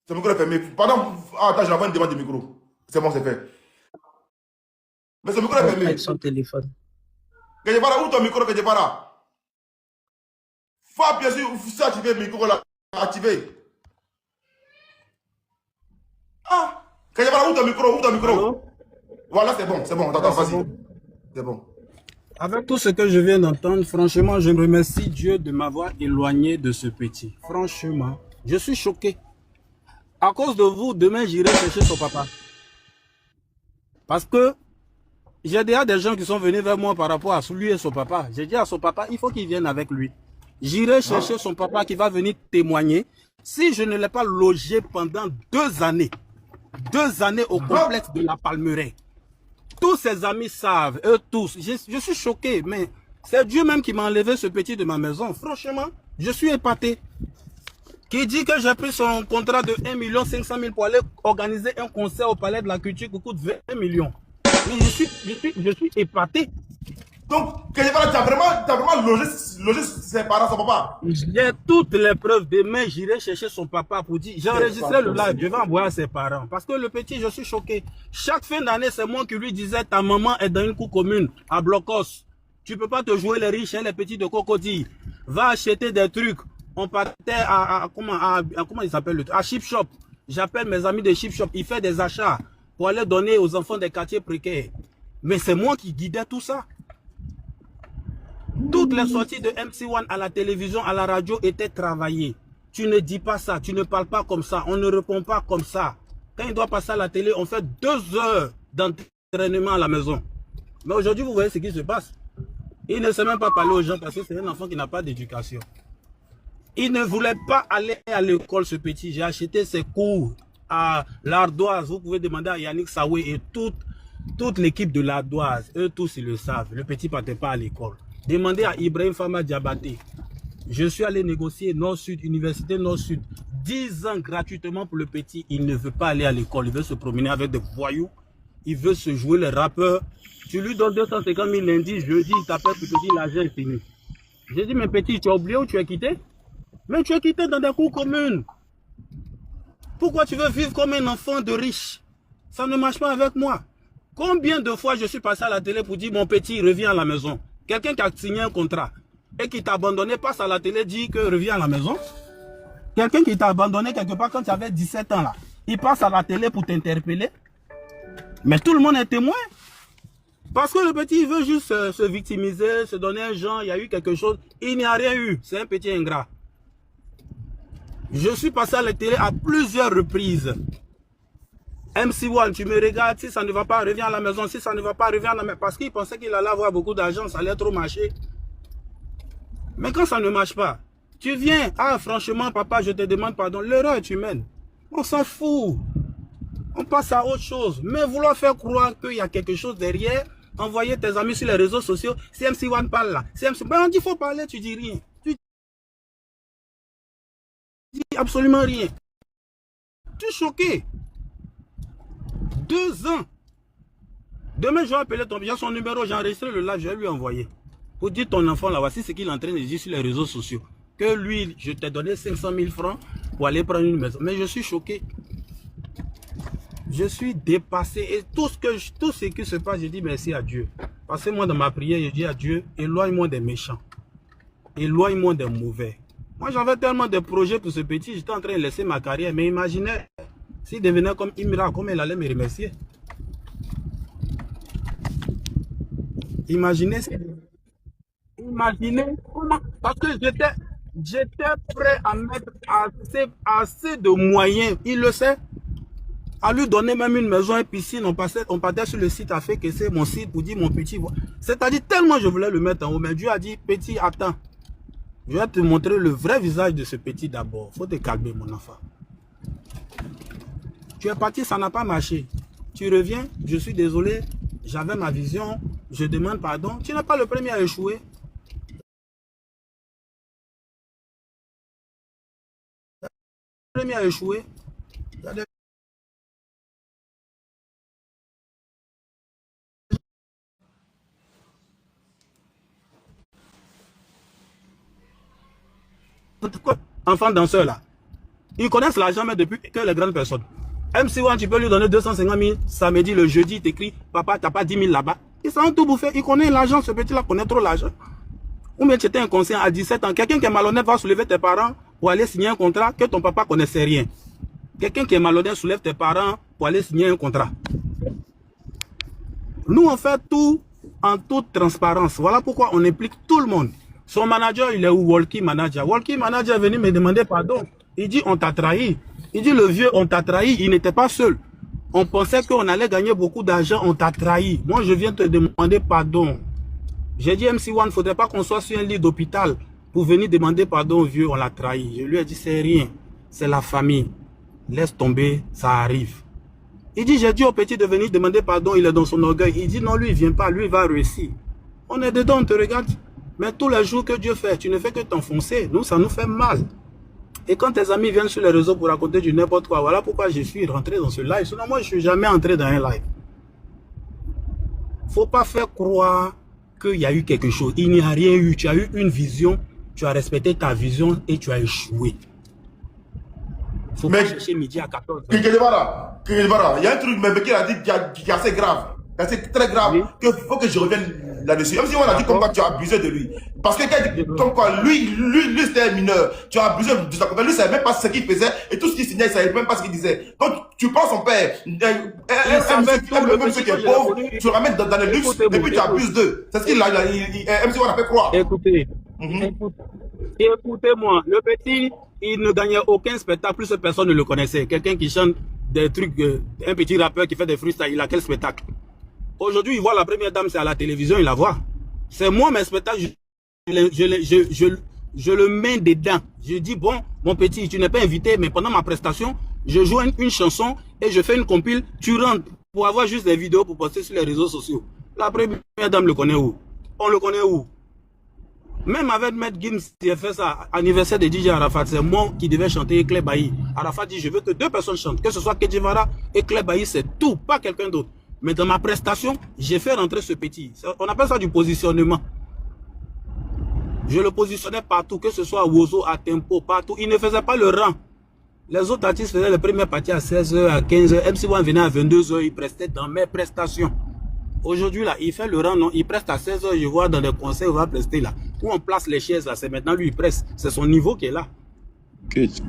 Ce micro est fermé. Pardon, attends, j'envoie une demande de micro. C'est bon, c'est fait. Mais ce micro est Avec fermé. son téléphone. Kejebara, où ton micro, Kejebara? Faut appuyer sur, c'est activé le micro là. Activé. Ah! Kejebara, où ton micro? Où ton micro? Allô? Voilà, c'est bon, Ouais, attends, c'est vas-y. bon. C'est bon. Avec tout ce que je viens d'entendre, franchement, je remercie Dieu de m'avoir éloigné de ce petit. Franchement, je suis choqué. À cause de vous, demain, j'irai chercher son papa. Parce que j'ai déjà des gens qui sont venus vers moi par rapport à lui et son papa. J'ai dit à son papa, il faut qu'il vienne avec lui. J'irai chercher son papa qui va venir témoigner. Si je ne l'ai pas logé pendant 2 années au complexe de la Palmeraie, tous ses amis savent, eux tous. Je suis choqué, mais c'est Dieu même qui m'a enlevé ce petit de ma maison. Franchement, je suis épaté. Qui dit que j'ai pris son contrat de 1,5 million pour aller organiser un concert au Palais de la Culture qui coûte 20 millions. Mais je suis épaté. Donc, Kejebara, tu as vraiment logé ses parents, son papa. J'ai toutes les preuves. Demain, j'irai chercher son papa pour dire. J'ai enregistré le live. Je vais envoyer à ses parents. Parce que le petit, je suis choqué. Chaque fin d'année, c'est moi qui lui disais ta maman est dans une cour commune à Blocos. Tu peux pas te jouer les riches et les petits de Cocody. Va acheter des trucs. On partait comment il s'appelle le truc? À Chip Shop. J'appelle mes amis de Chip Shop. Il fait des achats pour aller donner aux enfants des quartiers précaires. Mais c'est moi qui guidais tout ça. Toutes les sorties de MC1 à la télévision, à la radio étaient travaillées. Tu ne dis pas ça, tu ne parles pas comme ça, on ne répond pas comme ça. Quand il doit passer à la télé, on fait 2 heures d'entraînement à la maison. Mais aujourd'hui, vous voyez ce qui se passe. Il ne sait même pas parler aux gens parce que c'est un enfant qui n'a pas d'éducation. Il ne voulait pas aller à l'école, ce petit. J'ai acheté ses cours à l'Ardoise. Vous pouvez demander à Yannick Saoué et toute l'équipe de l'Ardoise. Eux tous, ils le savent. Le petit ne partait pas à l'école. Demandez à Ibrahim Fama Diabaté. Je suis allé négocier Nord-Sud, Université Nord-Sud. 10 ans gratuitement pour le petit. Il ne veut pas aller à l'école. Il veut se promener avec des voyous. Il veut se jouer les rappeurs. Tu lui donnes 250 000 lundi, jeudi, il t'appelle pour te dire l'argent est fini. J'ai dit, mais petit, tu as oublié où tu es quitté? Mais tu es quitté dans des cours communes. Pourquoi tu veux vivre comme un enfant de riche? Ça ne marche pas avec moi. Combien de fois je suis passé à la télé pour dire mon petit revient à la maison? Quelqu'un qui a signé un contrat et qui t'a abandonné passe à la télé dit que revient à la maison. Quelqu'un qui t'a abandonné quelque part quand tu avais 17 ans là, il passe à la télé pour t'interpeller. Mais tout le monde est témoin. Parce que le petit il veut juste se victimiser, se donner un genre, il y a eu quelque chose. Il n'y a rien eu. C'est un petit ingrat. Je suis passé à la télé à plusieurs reprises. MC1, tu me regardes, si ça ne va pas, reviens à la maison. Si ça ne va pas, reviens à la maison. Parce qu'il pensait qu'il allait avoir beaucoup d'argent, ça allait trop marcher. Mais quand ça ne marche pas, tu viens, ah franchement papa, je te demande pardon, l'erreur est humaine. On s'en fout. On passe à autre chose. Mais vouloir faire croire qu'il y a quelque chose derrière, envoyer tes amis sur les réseaux sociaux, si MC1 parle là, si MC... Ben on dit faut parler, tu dis rien. Tu dis absolument rien. Tu es choqué. 2 ans. Demain, je vais appeler ton son numéro, j'ai enregistré le live, je vais lui envoyer. Pour dire ton enfant là, voici ce qu'il est en train de dire sur les réseaux sociaux. Que lui, je t'ai donné 500 000 francs pour aller prendre une maison. Mais je suis choqué. Je suis dépassé. Et tout ce qui se passe, je dis merci à Dieu. Parce que moi, dans ma prière, je dis à Dieu, éloigne-moi des méchants. Éloigne-moi des mauvais. Moi, j'avais tellement de projets pour ce petit, j'étais en train de laisser ma carrière. Mais imaginez, s'il devenait comme Imra, comment il allait me remercier. Imaginez, parce que j'étais prêt à mettre assez de moyens, il le sait, à lui donner même une maison et piscine. On partait sur le site à faire que c'est mon site pour dire mon petit. C'est-à-dire tellement je voulais le mettre en haut, mais Dieu a dit, petit, attends, je vais te montrer le vrai visage de ce petit d'abord. Faut te calmer mon enfant. Tu es parti, ça n'a pas marché. Tu reviens, je suis désolé, j'avais ma vision, je demande pardon. Tu n'es pas le premier à échouer. Le premier à échouer. Enfant danseur là. Ils connaissent l'argent, mais depuis que les grandes personnes. MC1, tu peux lui donner 250 000 samedi, le jeudi, il t'écrit, papa, t'as pas 10 000 là-bas. Ils s'en tout bouffé. Il connaît l'argent, ce petit-là connaît trop l'argent. Ou bien tu étais inconscient à 17 ans. Quelqu'un qui est malhonnête va soulever tes parents pour aller signer un contrat que ton papa connaissait rien. Quelqu'un qui est malhonnête soulève tes parents pour aller signer un contrat. Nous, on fait tout en toute transparence. Voilà pourquoi on implique tout le monde. Son manager, il est où? Walkie Manager. Walkie Manager est venu me demander pardon. Il dit, on t'a trahi. Il dit, le vieux, on t'a trahi. Il n'était pas seul. On pensait qu'on allait gagner beaucoup d'argent. On t'a trahi. Moi, je viens te demander pardon. J'ai dit, MC1, il ne faudrait pas qu'on soit sur un lit d'hôpital pour venir demander pardon au vieux. On l'a trahi. Je lui ai dit, c'est rien. C'est la famille. Laisse tomber, ça arrive. Il dit, j'ai dit au petit de venir demander pardon, il est dans son orgueil. Il dit, non, lui, il vient pas, lui, il va réussir. On est dedans, on te regarde. Mais tous les jours que Dieu fait, tu ne fais que t'enfoncer. Nous, ça nous fait mal. Et quand tes amis viennent sur les réseaux pour raconter du n'importe quoi, voilà pourquoi je suis rentré dans ce live. Sinon, moi, je ne suis jamais entré dans un live. Faut pas faire croire qu'il y a eu quelque chose. Il n'y a rien eu. Tu as eu une vision, tu as respecté ta vision et tu as échoué. Faut pas chercher midi à 14 h. Il y a un truc même qu'il a dit qui est assez grave. C'est très grave. Oui. Qu'il faut que je revienne là-dessus. Même si on a dit comme quoi tu as abusé de lui. Parce que comme quoi lui c'était un mineur. Tu as abusé de sa compagnie. Lui, il ne savait même pas ce qu'il faisait. Et tout ce qu'il signait, il ne savait même pas ce qu'il disait. Donc tu prends son père, même ceux qui est pauvre, tu le ramènes dans le luxe et puis tu abuses d'eux. C'est ce qu'il a. MC, on a fait croire. Écoutez. Écoutez-moi. Le petit, il ne gagnait aucun spectacle. Plus personne ne le connaissait. Quelqu'un qui chante des trucs, un petit rappeur qui fait des freestyles, il a quel spectacle? Aujourd'hui, il voit la première dame, c'est à la télévision, il la voit. C'est moi, mes spectacles, je le mets dedans. Je dis, bon, mon petit, tu n'es pas invité, mais pendant ma prestation, je joue une chanson et je fais une compile. Tu rentres pour avoir juste des vidéos pour poster sur les réseaux sociaux. La première dame le connaît où? On le connaît où? Même avec Maître Gims qui a fait ça, anniversaire de DJ Arafat, c'est moi qui devais chanter Claire Bailly. Arafat dit, je veux que 2 personnes chantent, que ce soit Kedjevara et Claire Bailly, c'est tout, pas quelqu'un d'autre. Mais dans ma prestation, j'ai fait rentrer ce petit. On appelle ça du positionnement. Je le positionnais partout, que ce soit à Wozo, à Tempo, partout. Il ne faisait pas le rang. Les autres artistes faisaient les premières parties à 16 h, à 15 h. MC1 venait à 22 h, il prestait dans mes prestations. Aujourd'hui, là, il fait le rang, non, il preste à 16 h, je vois dans des concerts, il va prester là. Où on place les chaises là, c'est maintenant lui, il preste. C'est son niveau qui est là.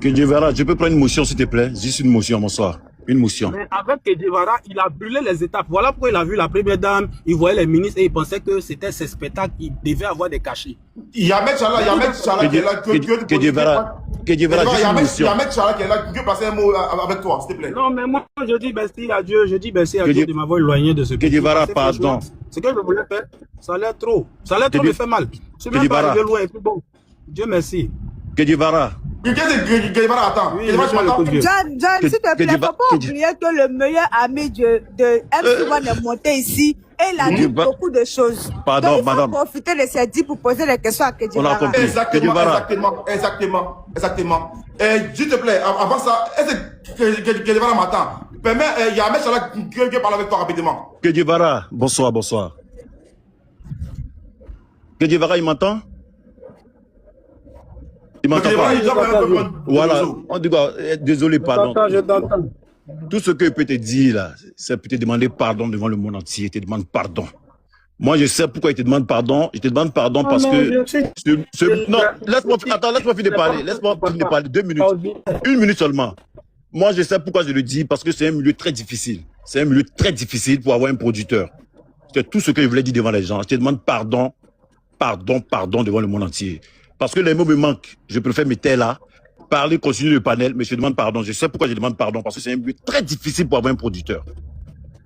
Kedjevara, je peux prendre une motion, s'il te plaît? Juste une motion, bonsoir. Une motion. Mais avec Kedjevara, il a brûlé les étapes. Voilà pourquoi il a vu la première dame, il voyait les ministres et il pensait que c'était ses spectacles, il devait avoir des cachets. Il y a Ahmed Chala qui est là. Kedjevara, juste une motion. Il y a Ahmed Chala qui est là, qui veut passer un mot avec toi, s'il te plaît. Non, mais moi, je dis merci à Dieu, de m'avoir éloigné de ce pays. Kedjevara, pardon. Ce que je voulais faire, ça allait trop. Ça allait trop me faire mal. Je ne suis même pas arrivé loin et puis bon. Dieu merci. Kedjevara. Kedjevara, attends. John, s'il te plaît, faut pas oublier que le meilleur ami de MC1 est monté ici et il a dit beaucoup de choses. Pardon, donc, il faut profiter de ces 10 pour poser des questions à Kedjevara. On a compris. Exactement. S'il te plaît, avant ça, est-ce que Kedjevara m'attend? Permets, il y a Ahmed Chala qui parle avec toi rapidement. Kedjevara, bonsoir. Kedjevara, il m'entend? Il m'entend pas. Voilà, on dit quoi? Désolé, pardon. Je t'entends. Tout ce que je peux te dire là, c'est pour te demander pardon devant le monde entier. Je te demande pardon. Moi, je sais pourquoi il te demande pardon. Je te demande pardon parce que... Non, laisse-moi finir de parler. Laisse-moi finir de parler. 2 minutes. 1 minute seulement. Moi, je sais pourquoi je le dis, parce que c'est un milieu très difficile. C'est un milieu très difficile pour avoir un producteur. C'est tout ce que je voulais dire devant les gens. Je te demande pardon devant le monde entier. Parce que les mots me manquent. Je préfère me taire là, parler, continuer le panel, mais je demande pardon. Je sais pourquoi je demande pardon, parce que c'est un milieu très difficile pour avoir un producteur.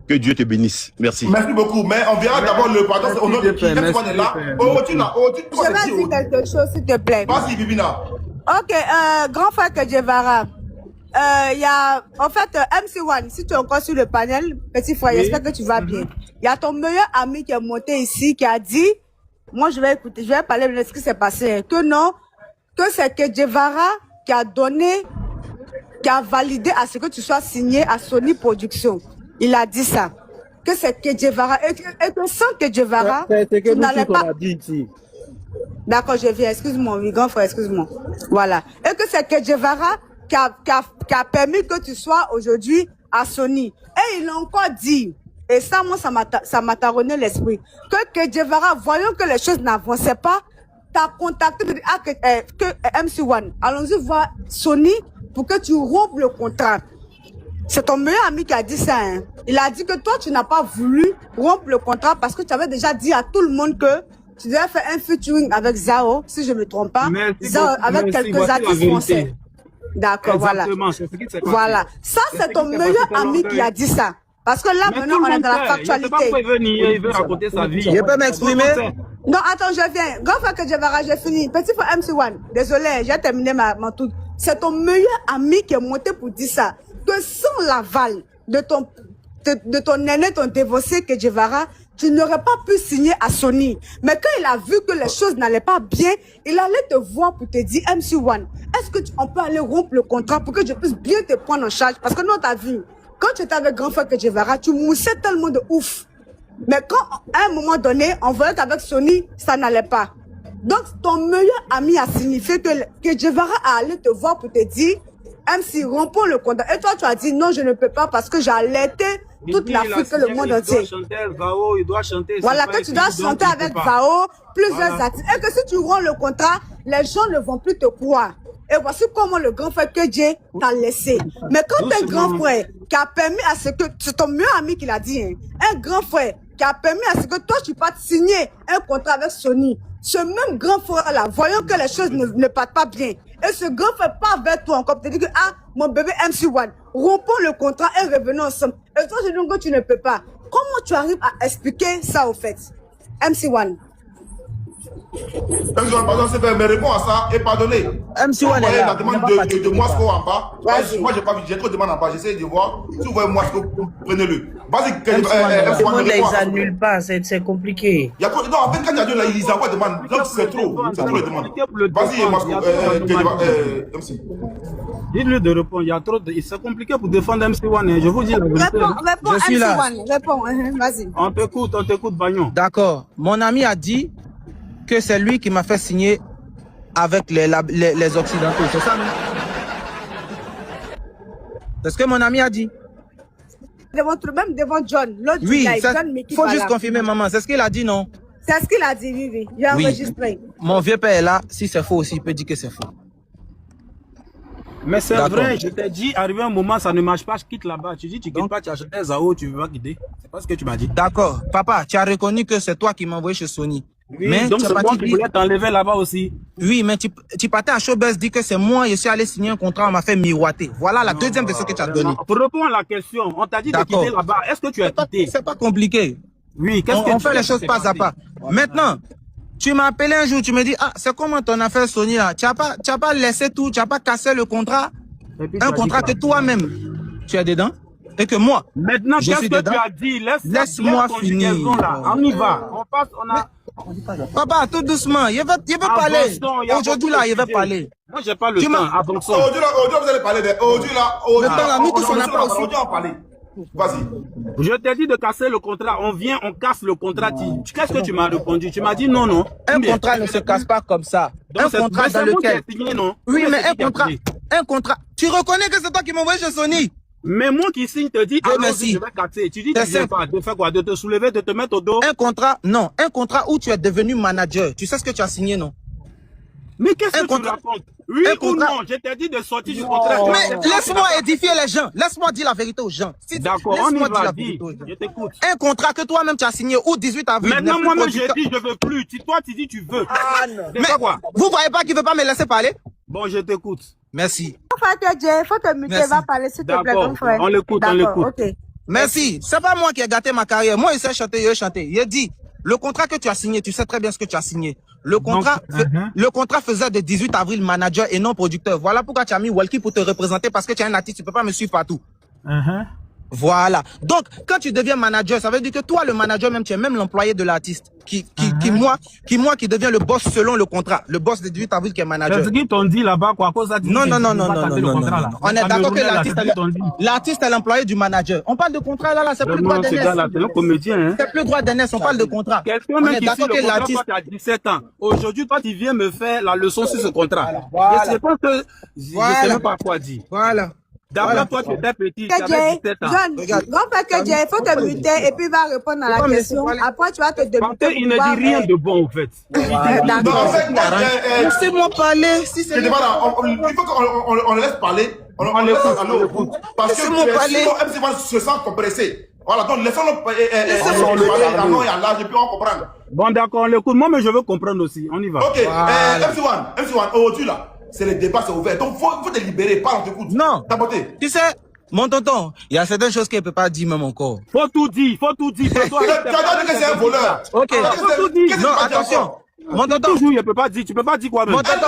Que Dieu te bénisse. Merci. Merci beaucoup. Mais on verra d'abord le pardon. Au nom de qui est là. Je vais dire quelque chose, s'il te plaît. Vas-y, Bibina. Ok, grand frère Kedjevara. Il y a, en fait, MC1, si tu es encore sur le panel, petit frère, j'espère que tu vas bien. Il y a ton meilleur ami qui est monté ici, qui a dit, moi je vais écouter, je vais parler de ce qui s'est passé, que non, que c'est Kedjevara qui a donné, qui a validé à ce que tu sois signé à Sony Production. Il a dit ça. Que c'est Kedjevara, et que sans Kedjevara, tu n'allais pas... D'accord, je viens, excuse-moi, oui, grand frère, excuse-moi. Voilà. Et que c'est Kedjevara qui a permis que tu sois aujourd'hui à Sony. Et il a encore dit, et ça, moi, ça m'a taronné l'esprit, que Guevara, voyant que les choses n'avançaient pas, t'as contacté que MC1, allons-y voir Sony pour que tu rompes le contrat. C'est ton meilleur ami qui a dit ça. Hein. Il a dit que toi, tu n'as pas voulu rompre le contrat parce que tu avais déjà dit à tout le monde que tu devais faire un featuring avec Zao, si je ne me trompe pas. Zao, avec quelques artistes français. D'accord, voilà. Voilà. Ça, c'est ton meilleur ami qui a dit ça. Parce que là, maintenant, on est dans la factualité. Il veut raconter sa vie. Je peux m'exprimer? Non, attends, je viens. Grand frère que Guevara, j'ai fini. Petit frère MC1, désolé, j'ai terminé mon truc. C'est ton meilleur ami qui est monté pour dire ça. Que sans l'aval de ton aîné, ton divorcé que Guevara, tu n'aurais pas pu signer à Sony. Mais quand il a vu que les choses n'allaient pas bien, il allait te voir pour te dire, MC1, est-ce qu'on peut aller rompre le contrat pour que je puisse bien te prendre en charge? Parce que nous, t'as vu, quand tu étais avec grand frère que Guevara, tu moussais tellement de ouf. Mais quand, à un moment donné, on voyait qu'avec Sony, ça n'allait pas. Donc, ton meilleur ami a signifié que Guevara a allé te voir pour te dire, MC, rompons le contrat. Et toi, tu as dit, non, je ne peux pas parce que j'ai alerté toute l'Afrique, le monde entier. Il doit chanter. Voilà, que tu dois chanter avec Vao, plusieurs artistes. Et que si tu romps le contrat, les gens ne vont plus te croire. Et voici comment le grand frère que Dieu t'a laissé. Mais quand un grand frère qui a permis à ce que, c'est ton meilleur ami qui l'a dit, hein, un grand frère qui a permis à ce que toi, tu passes signer un contrat avec Sony, ce même grand frère-là, voyant que les choses ne partent pas bien, et ce grand frère part vers toi encore, te dit que, ah, mon bébé MC1, rompons le contrat et revenons ensemble. Et toi, je dis que tu ne peux pas. Comment tu arrives à expliquer ça au fait? MC1. MC1, pardon, c'est fait, mais réponds à ça et pardonnez. MC1 est là. La demande de Moscou en bas. Moi, j'ai pas vu, j'ai trop de demandes en bas. J'essaie de voir. Si vous voyez Moscou, prenez-le. Vas-y, MC1 ne les annule pas, c'est compliqué. Il y a trop, non, en fait, quand il y a deux là, ils envoient des demandes. Donc, c'est trop les demandes. Vas-y, Moscou, MC. Dites-lui de répondre. Il y a trop de... C'est compliqué pour défendre MC1. Je vous dis la vérité. Réponds, je suis là. MC1. Réponds, vas-y. On t'écoute, Bagnon. D'accord. Mon ami a dit que c'est lui qui m'a fait signer avec les Occidentaux. C'est ça, non? C'est ce que mon ami a dit. Même devant John. Oui, il faut juste confirmer, maman. C'est ce qu'il a dit, non? C'est ce qu'il a dit, oui. Il a enregistré. Mon vieux père est là. Si c'est faux aussi, il peut dire que c'est faux. Mais c'est vrai, je t'ai dit, arrivé un moment, ça ne marche pas, je quitte là-bas. Tu dis, tu quittes pas, tu achètes un Zao, tu veux pas quitter. C'est pas ce que tu m'as dit. D'accord. Papa, tu as reconnu que c'est toi qui m'as envoyé chez Sony. Oui, mais donc c'est moi qui voulais t'enlever là-bas aussi. Oui, mais tu partais à Showbuzz, dis que c'est moi, je suis allé signer un contrat, on m'a fait miroiter. Voilà la deuxième de ce que tu as donné. Pour répondre à la question, on t'a dit de quitter là-bas. Est-ce que tu as quitté? C'est pas compliqué. Oui, qu'est-ce que on fait les choses pas à pas. Maintenant, tu m'as appelé un jour, tu me dis, ah, c'est comment ton affaire Sony là? Tu n'as pas laissé tout, tu n'as pas cassé le contrat. Un contrat que toi-même, tu es dedans. Et que moi, maintenant, je suis dedans. Tu as dit? Laisse-moi finir. Là. On y va. On passe, on a... Papa, tout doucement. Il veut parler. Aujourd'hui, là, il veut parler. Moi, j'ai pas le temps. Aujourd'hui, là, vous allez parler. Aujourd'hui, là, nous tous, on n'a pas aussi. Vas-y. Je t'ai dit de casser le contrat. On vient, on casse le contrat. Qu'est-ce que tu m'as répondu? Tu m'as dit non, non. Un contrat ne se casse pas comme ça. Un contrat dans lequel... Oui, mais un contrat. Tu reconnais que c'est toi qui m'as envoyé chez Sony? Mais moi qui signe te dis, merci. Je vais casser. Tu dis, tu viens pas. De faire quoi? De te soulever, de te mettre au dos? Un contrat, non. Un contrat où tu es devenu manager. Tu sais ce que tu as signé, non? Mais qu'est-ce que tu racontes? Oui ou non? Je t'ai dit de sortir du contrat. Mais laisse-moi édifier les gens. Laisse-moi dire la vérité aux gens. D'accord, on y va, dis. Je t'écoute. Un contrat que toi-même tu as signé au 18 avril. Maintenant, moi-même, j'ai dit, je veux plus. Toi, tu dis, tu veux. Ah non. Mais quoi? Vous voyez pas qu'il veut pas me laisser parler? Bon, je t'écoute. Merci. Faut te muter, va parler s'il te plaît, mon frère. On l'écoute, on l'écoute. Okay. Merci. C'est pas moi qui ai gâté ma carrière. Moi, il sait chanter, il chanter. Il a dit, le contrat que tu as signé, tu sais très bien ce que tu as signé. Le contrat faisait de 18 avril manager et non producteur. Voilà pourquoi tu as mis Walkie pour te représenter parce que tu es un artiste, tu peux pas me suivre partout. Voilà. Donc, quand tu deviens manager, ça veut dire que toi, le manager même, tu es même l'employé de l'artiste. Qui devient le boss selon le contrat. Le boss de 18 avril qui est manager. C'est ce qu'ils t'ont dit là-bas, quoi, à cause de Non. On est d'accord que l'artiste est l'employé du manager. On parle de contrat là, c'est plus droit d'aînesse. C'est un comédien, hein. C'est plus droit d'aînesse, on parle de contrat. Quelqu'un même qui signe le contrat, toi, tu as 17 ans. Aujourd'hui, toi, tu viens me faire la leçon sur ce contrat. Voilà. Je sais pas que, je sais même pas quoi dire. Voilà. D'abord, toi, tu étais petit, tu avais 17 ans. John, grand frère Kedje, il faut te muter et puis il va répondre à la question. Après, tu vas te débuter. Parce qu'il ne dit rien de bon, en fait. Non, en fait, Laissez-moi parler. Si c'est il faut qu'on le laisse parler. On le laisse parler. Parce que sinon, MC1 se sent compressé. Voilà, donc laissons-le parler à nom et à l'âge et puis on comprend. Bon, d'accord, on l'écoute. Moi, mais je veux comprendre aussi. On y va. Ok, MC1, aujourd'hui là, c'est le débat, c'est ouvert. Donc, faut te libérer, parle, on t'écoute. Non. Ta beauté. Tu sais, mon tonton, il y a certaines choses qu'il ne peut pas dire même encore. Faut tout dire, faut tout dire. Tu as dit que c'est un voleur. Ok. Faut tout dire. Non, attention. Mon tonton. Toujours, il peut pas dire, tu peux pas dire quoi même. Mon tonton.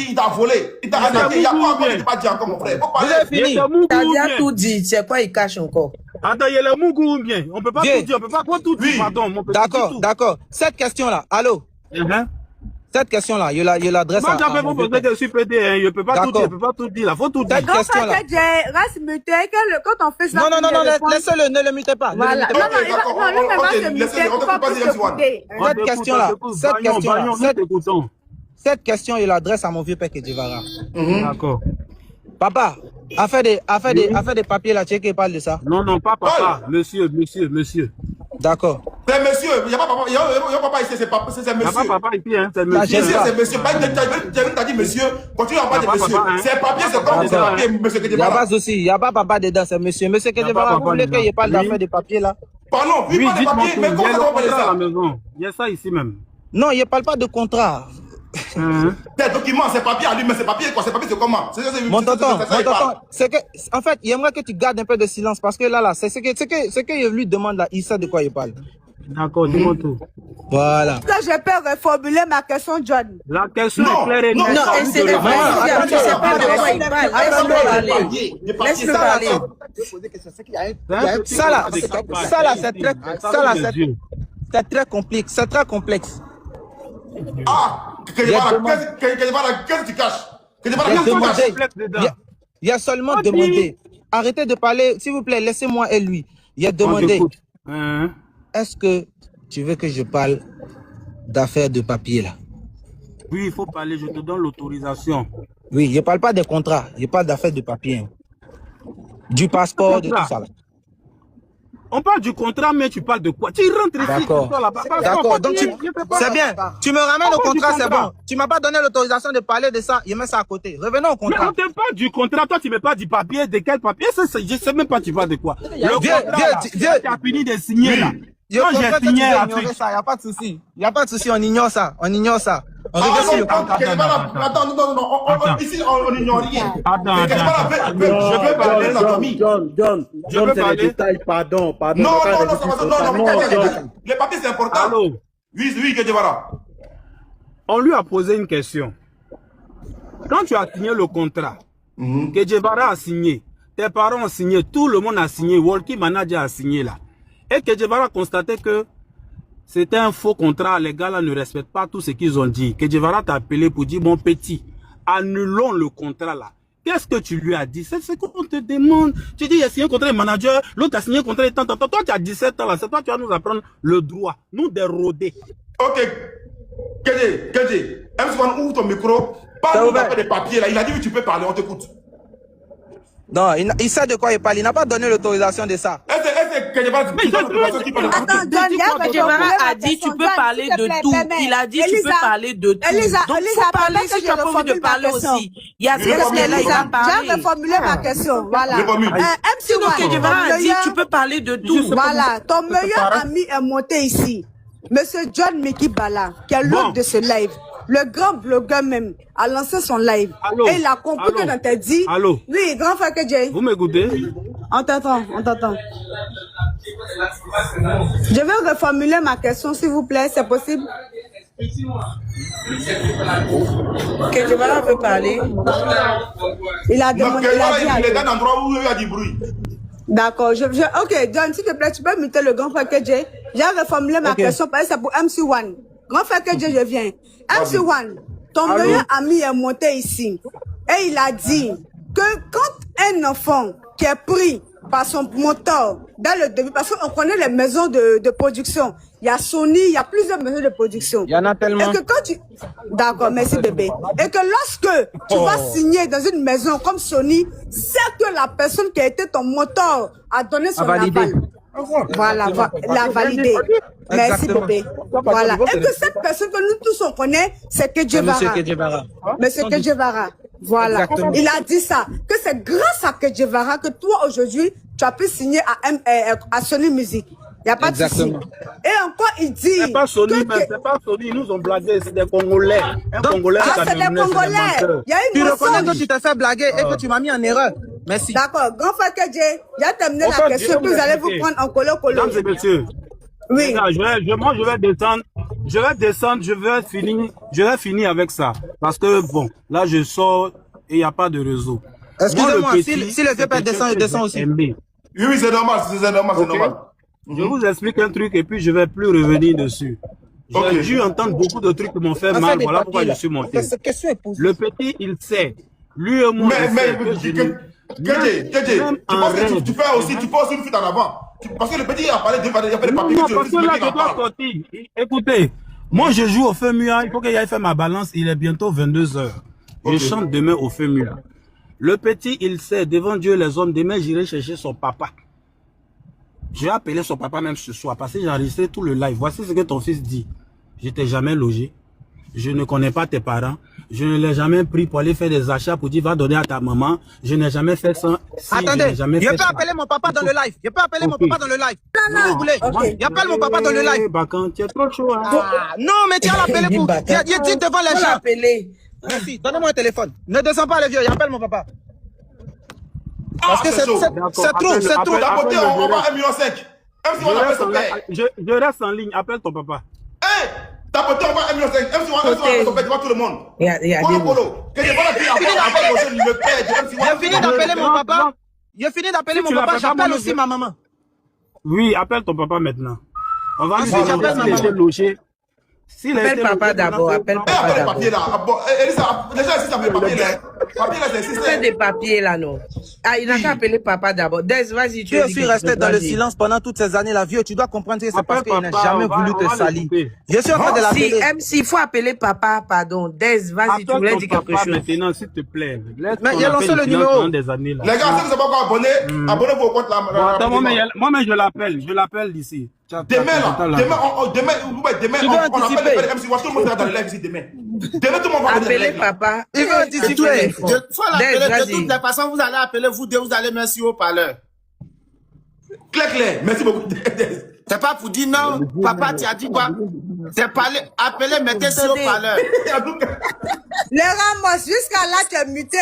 Il t'a volé. Il t'a attaqué. Il y a quoi encore que tu peux pas dire encore, mon frère? Vous avez fini. T'as bien tout dit, c'est quoi il cache encore? Attends, il y a le Mougou ou bien. On peut pas tout dire, on peut pas tout dire, pardon. D'accord. Cette question-là, allô? Cette question-là, je l'adresse à... Moi, j'avais vous poser des supédés, hein. Je peux pas tout dire, je peux pas tout dire, là. Faut tout dire. Cette question-là. Reste muté, quand on fait ça. Non, laissez-le, ne le mutez pas. Voilà. Non, lui, il va se muter pour pas plus écouter. Cette question, je l'adresse à mon vieux père Kedjevara. D'accord. Papa, affaire des papiers là, tu sais qu'il parle de ça? Non, pas papa. Monsieur. D'accord. C'est monsieur, il n'y a pas papa, il y a papa ici, c'est monsieur. Il n'y a pas papa ici, hein, c'est monsieur. C'est monsieur, t'as dit monsieur, continue à parler de monsieur. C'est papier, c'est comme ça, monsieur Kedjevara. Il n'y a pas de souci, il n'y a pas papa dedans, c'est monsieur. Monsieur Kedjevara, vous voulez qu'il parle d'affaires des papiers là? Pardon, oui, pas de papier, mais comment ça va parler ça? Il y a ça ici même. Non, il ne parle pas de contrat. Tes documents, c'est papier à lui, mais c'est papier, quoi, c'est papier, c'est comment? Mon tonton, c'est que, en fait, il aimerait que tu gardes un peu de silence parce que là, c'est ce que je lui demande là, il sait de quoi il parle. D'accord, dis-moi tout. Voilà. Est-ce que je peux reformuler ma question, John? La question est claire et nette. Non, c'est le vrai. Tu sais pas de quoi il parle. Laisse-le parler. Ça là, c'est très complexe. C'est très complexe. Ah, qu'est-ce que tu caches? Il y a seulement demandé. Arrêtez de parler, s'il vous plaît, laissez-moi et lui. Il y a demandé. Est-ce que tu veux que je parle d'affaires de papier là? Oui, il faut parler, je te donne l'autorisation. Oui, je ne parle pas des contrats, je parle d'affaires de papier. Du passeport, de tout ça. Là. On parle du contrat, mais tu parles de quoi? Tu rentres ici. D'accord, donc c'est bien. Tu me ramènes au contrat, c'est bon. Tu ne m'as pas donné l'autorisation de parler de ça, je mets ça à côté. Revenons au contrat. Mais on te parle du contrat, toi tu ne mets pas du papier, de quel papier? Je ne sais même pas tu parles de quoi. Viens. Tu as fini de signer là. Quand j'ai signé, il n'y a pas de souci. Il n'y a pas de souci, on ignore ça. On regarde sur le contrat. Attends, ici on n'ignore rien. Attends. Je veux parler de l'anatomie. John, c'est les détails, pardon. Non, les papiers c'est important. Allô? Oui, Kedjevara. On lui a posé une question. Quand tu as signé le contrat, Kedjevara a signé, tes parents ont signé, tout le monde a signé, Walkie Manager a signé là. Et Kedjevara a constaté que c'était un faux contrat, les gars là ne respectent pas tout ce qu'ils ont dit. Kedjevara t'a appelé pour dire, mon petit, annulons le contrat là. Qu'est-ce que tu lui as dit? C'est ce qu'on te demande. Tu dis, il a signé un contrat de manager, l'autre a signé un contrat de tant. Toi, tu as 17 ans là, c'est toi qui vas nous apprendre le droit, nous déroder. Ok, Kedje, MC1, ouvre ton micro, parle-nous d'affaires des papiers là. Il a dit, oui, tu peux parler, on t'écoute. Non, il sait de quoi il parle, il n'a pas donné l'autorisation de ça. Kedjevara a dit tu peux parler de tout. Il a dit tu peux parler de tout. Donc faut parler si tu as pas envie de parler aussi. Il y a ce là il a parlé. J'ai reformulé ma question. Voilà. Sinon Kedjevara a dit tu peux parler de tout. Voilà. Ton meilleur ami est monté ici. Monsieur John Mickey Bala, qui est l'hôte de ce live. Le grand blogueur même a lancé son live. Allô? Et il a compris que on t'a dit. Allô? Oui, grand frère Kedje. Vous m'écoutez? On t'entend. Je vais reformuler ma question, s'il vous plaît, c'est possible? Kedjevara veut parler. Il a demandé. Il est dans un endroit où il y a du bruit. D'accord. Ok, John, s'il te plaît, tu peux muter le grand frère KJ. J'ai reformulé ma question parce que c'est pour MC1. Grand frère KJ, je viens. MC1, ton meilleur ami est monté ici. Et il a dit que quand un enfant qui est pris par son moteur dans le début, parce qu'on connaît les maisons de production. Il y a Sony, il y a plusieurs maisons de production. Il y en a tellement. Et que quand tu... D'accord, merci bébé. Et que lorsque tu vas signer dans une maison comme Sony, c'est que la personne qui a été ton moteur a donné son aval. Voilà, l'a validé. Merci bébé. Voilà. Et que cette personne que nous tous on connaît, c'est Kedjevara. Monsieur Kedjevara. Voilà. Exactement. Il a dit ça. Que c'est grâce à Kedjevara que toi aujourd'hui, tu as pu signer à Sony Music. Il n'y a pas de souci. Et encore, il dit... C'est pas Sony, mais c'est pas Sony, ils nous ont blagué, c'est des Congolais. Congolais. Ah, c'est des Congolais. Il y a une tu reconnais que tu t'es fait blaguer et que tu m'as mis en erreur. Merci. D'accord. Grand frère KJ, j'ai terminé la question, puis vous allez vous prendre en colo-colo. Mesdames et messieurs, oui. Moi, je vais descendre. Je vais finir avec ça. Parce que, bon, là, je sors et il n'y a pas de réseau. Excusez-moi, si le vieux père descend, il descend aussi. Oui, c'est normal, c'est normal. Je vous explique un truc et puis je vais plus revenir dessus. J'ai dû entendre beaucoup de trucs qui m'ont fait mal. Voilà pourquoi je suis monté. Le petit, il sait. Lui et moi, tu peux aussi une fuite en avant. Parce que le petit a parlé de papier. Non, parce que là, je dois sortir. Écoutez, moi, je joue au FEMUA. Il faut qu'il aille faire ma balance. Il est bientôt 22 h. Je chante demain au FEMUA. Le petit, il sait, devant Dieu les hommes, demain, j'irai chercher son papa. Je vais appeler son papa même ce soir parce que j'ai enregistré tout le live. Voici ce que ton fils dit. Je t'ai jamais logé. Je ne connais pas tes parents. Je ne l'ai jamais pris pour aller faire des achats pour dire va donner à ta maman. Je n'ai jamais fait ça. Attendez, je peux appeler mon papa dans le live. Je peux appeler mon papa dans le live. Non, vous voulez. J'appelle mon papa dans le live. Quand tu es trop chaud. Non, mais tu as l'appelé pour. Tu as dit devant les gens. Merci, donnez-moi un téléphone. Ne descends pas le vieux, j'appelle mon papa. Parce que c'est trop. D'apporter, on va 1,5 million. Je reste en ligne, appelle ton papa. Hé, d'apporter, on va 1,5 million. On va son père devant tout le monde. J'ai fini d'appeler mon papa. J'ai fini d'appeler mon papa, j'appelle aussi ma maman. Oui, appelle ton papa maintenant. On va se loger. Appelle papa d'abord, appelle papa d'abord. Elisa, déjà ici, ça fait papier là. Papier là, c'est c'est des papiers là, non. Ah, il n'a qu'à appeler papa d'abord. Des, vas-y, tu es. Je suis resté dans le silence pendant toutes ces années là, vieux. Tu dois comprendre que c'est parce qu'il n'a jamais voulu te salir. Je suis en train de l'appeler. Si, il faut appeler papa, pardon. Des, vas-y, tu voulais dire quelque chose. Maintenant, s'il te plaît. Mais il a lancé le numéro. Les gars, si vous n'êtes pas encore abonnés, abonnez-vous au compte là. Moi-même, je l'appelle d'ici. Demain, on appelle MC Watch, tout le monde sera dans le live ici demain. Demain, tout le monde va appeler papa. Il veut anticiper. Il faut l'appeler de toutes les façons, vous allez appeler vous deux, vous allez merci au parleur. Claire, merci beaucoup. C'est pas pour dire non, papa, tu as dit quoi? C'est parler, appeler, mettez sur au parleur. Les Ramos, jusqu'à là, tu es muté,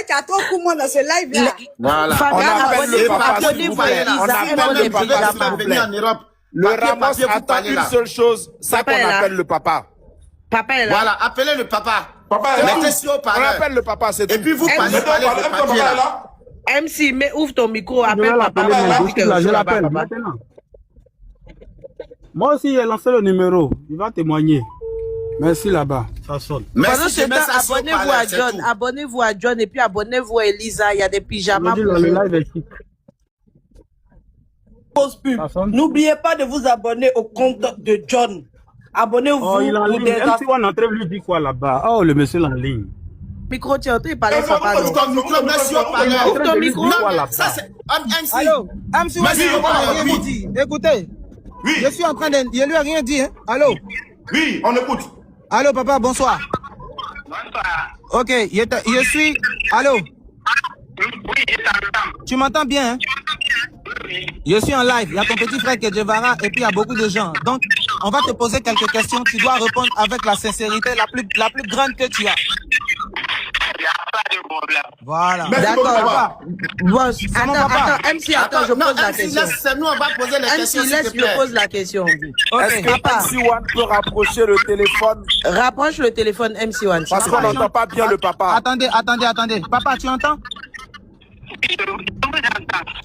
tu as trop de monde dans ce live là. Voilà. On appelle le papa, abonnez-vous à Elisa. On appelle le papa, s'il vous plaît. En Europe. Le Ramos attend une seule chose, ça qu'on appelle le papa. Papa est là. Voilà, appelez le papa. Papa est là. Mettez sur au parleur. On appelle le papa, c'est tout. Et puis vous parlez de papier là. MC, mais ouvre ton micro, appelle papa. Je l'appelle maintenant. Moi aussi, j'ai lancé le numéro. Il va témoigner. Merci là-bas. Ça sonne. Pendant ce temps, abonnez-vous à John. Abonnez-vous à John et puis abonnez-vous à Elisa. Il y a des pyjamas. N'oubliez pas de vous abonner au compte de John. Abonnez-vous. Oh, il est en ligne. MC One est en train de lui dire quoi là-bas? Oh, le monsieur est en ligne. Micro, tu es en train de parler papa. Ouvre ton micro, merci au parleur. Ouvre ton micro. Ça, c'est MC. Allô, MC One, écoutez. Oui. Je suis en train de... Je lui ai rien dit, hein. Allô. Oui, on écoute. Allô, papa, bonsoir. Bonsoir. Ok, je suis... Allô. Oui, je t'entends. Tu m'entends bien, hein? Oui. Je suis en live. Il y a ton petit frère Kedjevara et puis il y a beaucoup de gens. Donc, on va te poser quelques questions. Tu dois répondre avec la sincérité la plus grande que tu as. Il n'y a pas de problème. Voilà. D'accord, papa. Attends, MC, attends, je pose la question. C'est nous, on va poser les questions. MC, laisse, je pose la question. Est-ce que MC One peut rapprocher le téléphone? Rapproche le téléphone MC One. Parce qu'on n'entend pas bien le papa. Attendez. Papa, tu entends?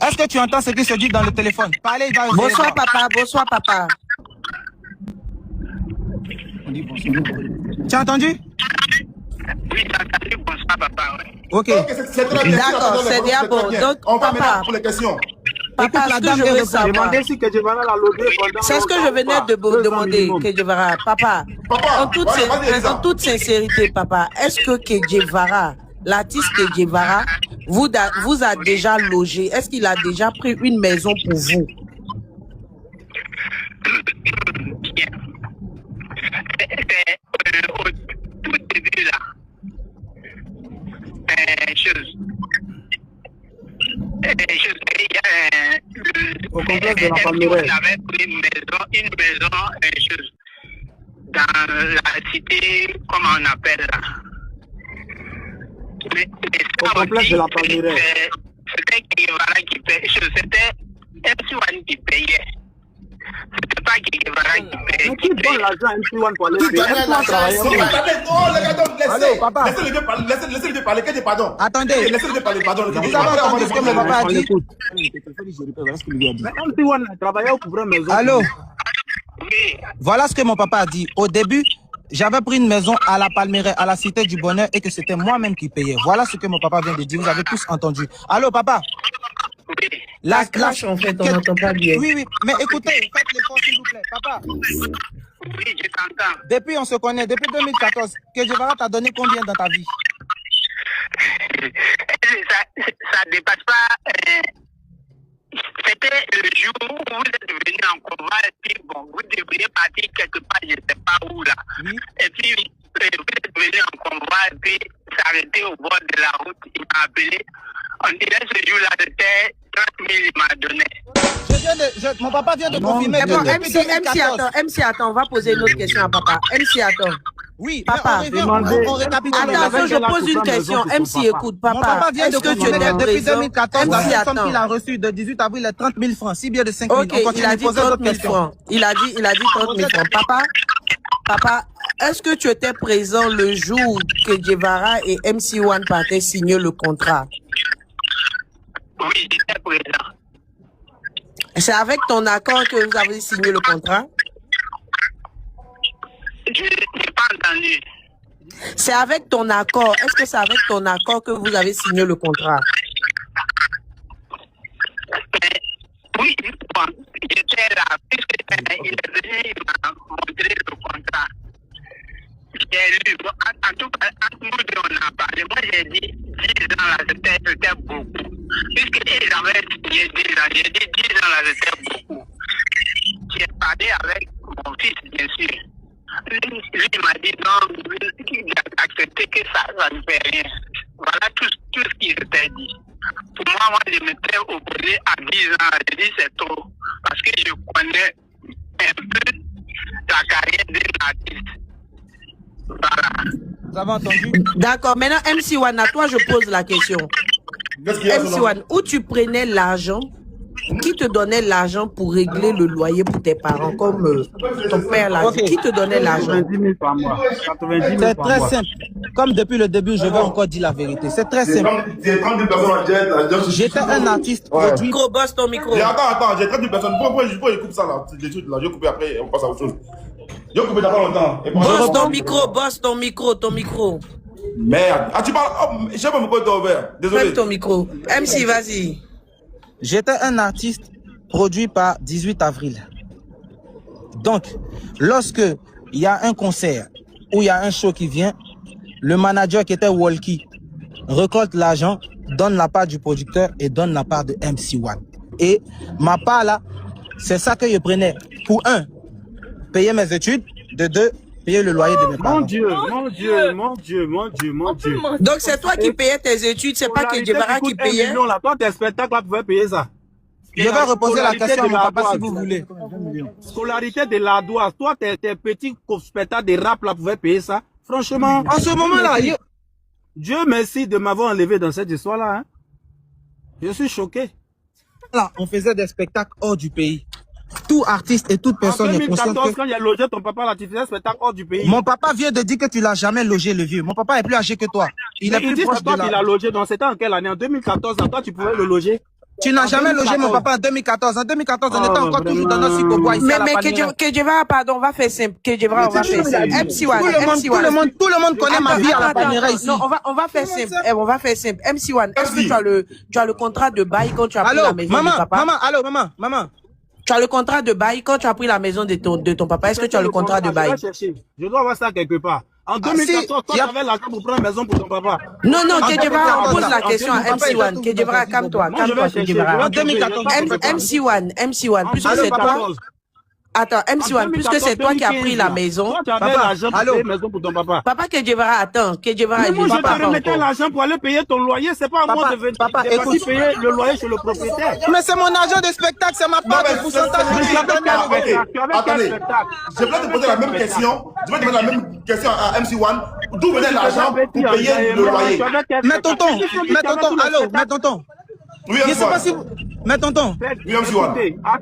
Est-ce que tu entends ce qui se dit dans le téléphone? Parlez, il va oser. Bonsoir papa, bonsoir papa. Tu as entendu? Oui, j'ai entendu bonsoir papa. Ok. C'est très bien. D'accord, c'est bien bon. Donc, on va papa, maintenant pour les questions. papa, ce que je veux savoir, c'est ce que je venais de vous demander, Kedjevara. Papa, en toute sincérité, papa, est-ce que Kedjevara, l'artiste Kedjevara, vous a déjà logé? Est-ce qu'il a déjà pris une maison pour vous? Au tout début là, Au complexe de la Palmeraie. On avait pris une maison dans la cité, comment on appelle là. Au complexe de la Palmeraie. C'était Kedjevara qui payait, c'était MC1 qui payait. C'était pas Kedjevara qui payait. Mais qui donne l'argent à MC1 pour aller payer? Oh, les gars, donc, Allô, papa. laissez-le bien parler. Pardon. Attendez. Laissez-le bien parler, pardon. Vous avez entendu ce que mon papa a dit? Mais MC1 a travaillé au couvre maison. Allô? Oui. Voilà ce que mon papa a dit. Au début, j'avais pris une maison à la Palmeraie, à la Cité du Bonheur, et que c'était moi-même qui payais. Voilà ce que mon papa vient de dire. Vous avez tous entendu. Allô, papa? Oui. La crache, en fait, on n'entend pas bien. Oui. Mais écoutez, faites l'effort, s'il vous plaît. Papa, Oui, je t'entends. depuis on se connaît, depuis 2014, Kedjevara t'a donné combien dans ta vie? Ça dépasse pas. C'était le jour où vous êtes venu en convoi et puis bon, vous devriez partir quelque part, je ne sais pas où là. Oui. Et puis vous êtes venu en convoi et puis s'arrêter au bord de la route. Il m'a appelé. On dirait ce jour-là, c'était 30 000, il m'a donné. Mon papa vient de confirmer. Bon, depuis 2014. MC, attends, on va poser une autre question à papa. MC, attends. Oui, Papa, on récapitule. Attention, je pose une question. MC, écoute, Mon papa papa, vient de est-ce que tu confirmer étais depuis présent? 2014, la MC, somme qu'il attends. a reçue de 18 avril est 30 000 francs, 6 billets de 5 000. Ok, il a dit 30 000 francs. Il a dit 30 000 francs. Papa, est-ce que tu étais présent le jour que Kedjevara et MC1 partaient signer le contrat? Oui, j'étais présent. C'est avec ton accord que vous avez signé le contrat? Je n'ai pas entendu. C'est avec ton accord. Est-ce que c'est avec ton accord que vous avez signé le contrat? Oui, bon, j'étais là, puisque il est venu, il m'a montré le contrat. J'ai lu, en tout cas, entre nous deux, on a parlé. Moi, j'ai dit 10 ans là, c'était beaucoup. Puisqu'ils avaient signé 10 ans, j'ai dit 10 ans là, c'était beaucoup. J'ai parlé avec mon fils, bien sûr. Lui, il m'a dit non, il a accepté que ça ne fait rien. Voilà tout ce qu'il s'était dit. Pour moi, je m'étais opposé à 10 ans. J'ai dit c'est trop. Parce que je connais un peu la carrière d'un artiste. Voilà. Vous avez entendu? D'accord. Maintenant, MC1, à toi, je pose la question. MC1, où tu prenais l'argent? Qui te donnait l'argent pour régler le loyer pour tes parents, comme ton père l'a dit? Qui te donnait l'argent? 90 000 par mois. 90 000 C'est par très mois. simple. Comme depuis le début, je vais encore dire la vérité. C'est très simple. J'étais un artiste produit. Micro, bosse ton micro. Attends, j'ai 30 000 personnes. Pourquoi je coupe ça là? Les trucs là, je vais couper après, on passe à autre chose. Je vais couper d'abord longtemps. Bosse ton micro. Merde. Ah, tu parles. Oh, je sais pas pourquoi t'es ouvert. Désolé. Ferme ton micro. MC, vas-y. J'étais un artiste produit par 18 avril. Donc, lorsque il y a un concert ou il y a un show qui vient, le manager qui était Walkie récolte l'argent, donne la part du producteur et donne la part de MC1. Et ma part là, c'est ça que je prenais. Pour un, payer mes études. De deux, payer le loyer de mes parents. Mon Dieu. Donc c'est toi qui payais tes études, c'est pas Kedjevara qui payait? Non, là, toi, tes spectacles là, pouvais payer ça. Je vais reposer la question à mon papa si vous voulez. Scolarité de l'ardoise. Toi, tes petits spectacles de rap là, pouvaient payer ça. Franchement. En ce moment-là, Dieu merci de m'avoir enlevé dans cette histoire-là. Hein. Je suis choqué. Là, on faisait des spectacles hors du pays. Tout artiste et toute personne est consciente que... quand il a logé ton papa là, tu faisais spectacle hors du pays. Mon papa vient de dire que tu l'as jamais logé, le vieux. Mon papa est plus âgé que toi. Il est plus proche de là. Il a logé, donc c'était en quelle année? En 2014, toi tu pouvais le loger? Tu n'as jamais logé mon papa en 2014. En 2014, on était encore toujours dans notre Sikobois ici. Mais Kedjevara, pardon, on va faire simple. Kedjevara, on va faire simple. MC1, tout le monde connaît ma vie à la Panera ici. Non, on va faire simple. On va faire simple. MC1, est-ce que tu as le contrat de bail quand tu as pris la maison de papa? Maman. Tu as le contrat de bail quand tu as pris la maison de ton papa. Est-ce que tu as le contrat de bail? Je dois avoir ça quelque part. En 2014, toi, tu avais l'argent pour prendre une maison pour ton papa. Non, Kedjevara, on pose la question à MC1. Kedjevara, calme-toi, Kedjevara. En 2014. MC1, puisque c'est toi. Attends, MC1, puisque c'est toi qui as pris la maison. Tu avais l'argent pour payer une maison pour ton papa. Papa Kedjevara, attends, Kedjevara, mais moi, je te remettais l'argent pour aller payer ton loyer. C'est pas à moi de venir payer le loyer chez le propriétaire. Mais c'est mon argent de spectacle, c'est ma part de pourcentage. Attendez, je vais te poser la même question. Je vais te poser la même question à MC1. D'où venait l'argent pour payer le loyer? Mais tonton. Oui, je sais pas si vous... Mais tonton,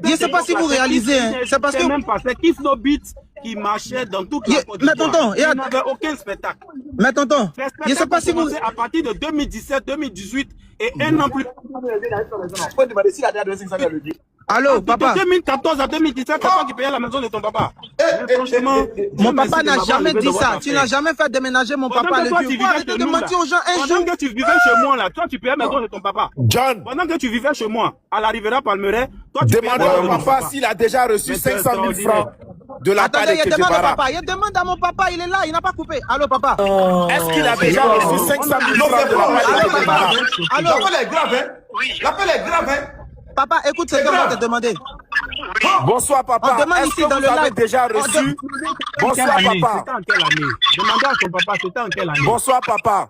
je sais pas si vous réalisez, hein. C'est parce que... C'est Kifnobit qui marchait dans toute la Côte d'Ivoire. Mais tonton, il n'avait aucun spectacle. Mais tonton, je sais pas si vous... À partir de 2017, 2018 et un an plus... Allô, papa. De 2014 à 2017, c'est toi qui payais la maison de ton papa. Franchement, mon papa n'a jamais dit ça. Tu n'as jamais fait déménager mon papa. Tu arrêtez de mentir aux gens un jour. Pendant que tu vivais chez moi, là, toi, tu payais la maison de ton papa. John. Pendant que tu vivais chez moi, à la Riviera Palmeraie, toi, tu payais demande à mon papa s'il a déjà reçu 500 000 francs de la part de Kedjevara. Il demande à mon papa, il est là, il n'a pas coupé. Allô, papa. Est-ce qu'il a déjà reçu 500 000 francs de la part de Kedjevara? L'appel est grave, hein? L'appel est grave, hein? Papa, écoute ce qu'on va te demander. Bonsoir, papa. Est-ce que vous avez déjà reçu? Bonsoir, papa. C'était en quelle année? Demandez à son papa, c'était en quelle année? Bonsoir, papa.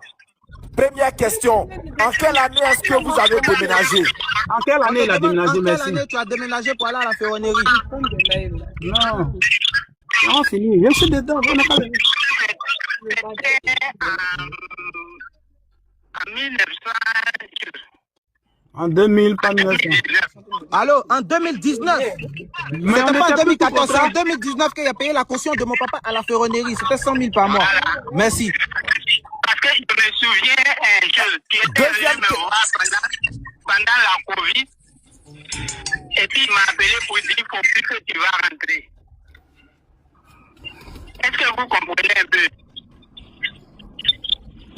Première question. En quelle année est-ce que vous avez déménagé? En quelle année il a déménagé, merci? En quelle année tu as déménagé pour aller à la ferronnerie? Non. Non, fini. Je suis dedans. C'était en 1900. En 2000, pas 1900. Allô, en 2019. C'était pas en 2014, c'est en 2019 qu'il a payé la caution de mon papa à la ferronnerie. C'était 100 000 par mois. Merci. Parce que je me souviens qui était venu me voir pendant la Covid. Et puis il m'a appelé pour dire qu'il ne faut plus que tu vas rentrer. Est-ce que vous comprenez un peu?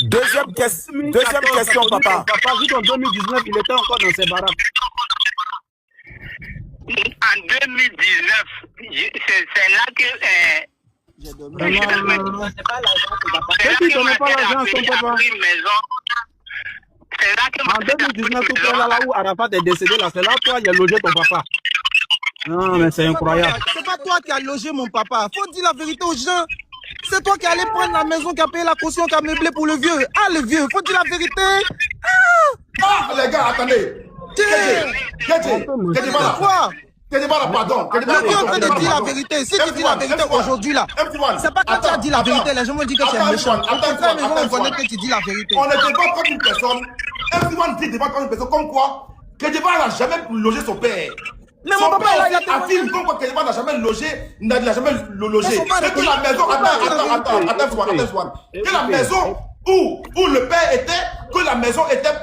Deuxième question, papa. Papa, vu qu'en 2019, il était encore dans ses baraques. En 2019, c'est là que... C'est qui donnait pas l'argent à son papa? En 2019, tout est là où Arafat est décédé, là, c'est là où toi, il a logé ton papa. Non, mais c'est incroyable. C'est pas toi qui as logé mon papa. Faut dire la vérité aux gens. C'est toi qui allais prendre la maison, qui a payé la caution, qui a meublé pour le vieux. Ah, le vieux, faut dire la vérité. Les gars, attendez. Kedjevara. Quoi? Kedjevara, pardon. Le vieux est en train de dire la vérité. Si tu dis la vérité aujourd'hui, là, c'est pas quand tu as dit la vérité, les gens vont dire que tu es méchant. Au contraire, les gens vont connaître que tu dis la vérité. On ne débat pas une personne. MC1 dit débat comme une personne. Comme quoi, Kedjevara n'a jamais logé son père. Mais mon papa, il a affirme comme quoi Kedjevara n'a jamais logé, n'a jamais logé. C'est que la maison, attends, que la maison où le père était, que la maison était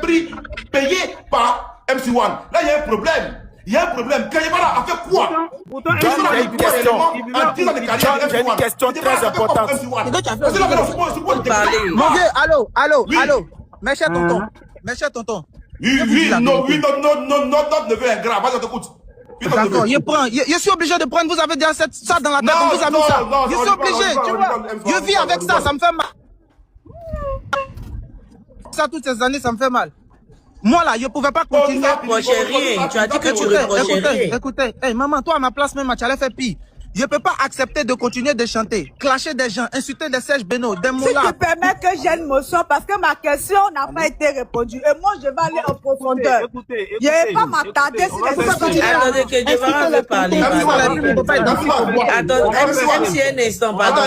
payée par MC1. Là, il y a un problème. Il y a un problème. Kedjevara a fait quoi? J'ai une question très importante. Mon vieux, allô. Mes chers tontons. Oui, notre neveu est grave. Vas-y, t'écoute. D'accord, je suis obligé de prendre, vous avez déjà ça dans la tête, on vous a mis ça. Je suis obligé, tu vois. Je vis avec ça, ça me fait mal. Ça, toutes ces années, ça me fait mal. Moi, là, je ne pouvais pas continuer. Tu reprochais rien, tu as dit que tu reprochais rien. Écoutez, hey, maman, toi, à ma place même, tu allais faire pire. Je ne peux pas accepter de continuer de chanter, clasher des gens, insulter des Serge Beno, des mots là. Si tu permets que j'ai une motion, parce que ma question n'a pas été répondue. Et moi, je vais aller en profondeur. Je ne vais pas m'attarder sur les choses. Attendez, que Kedjevara veut parler. Attends, un instant, pardon,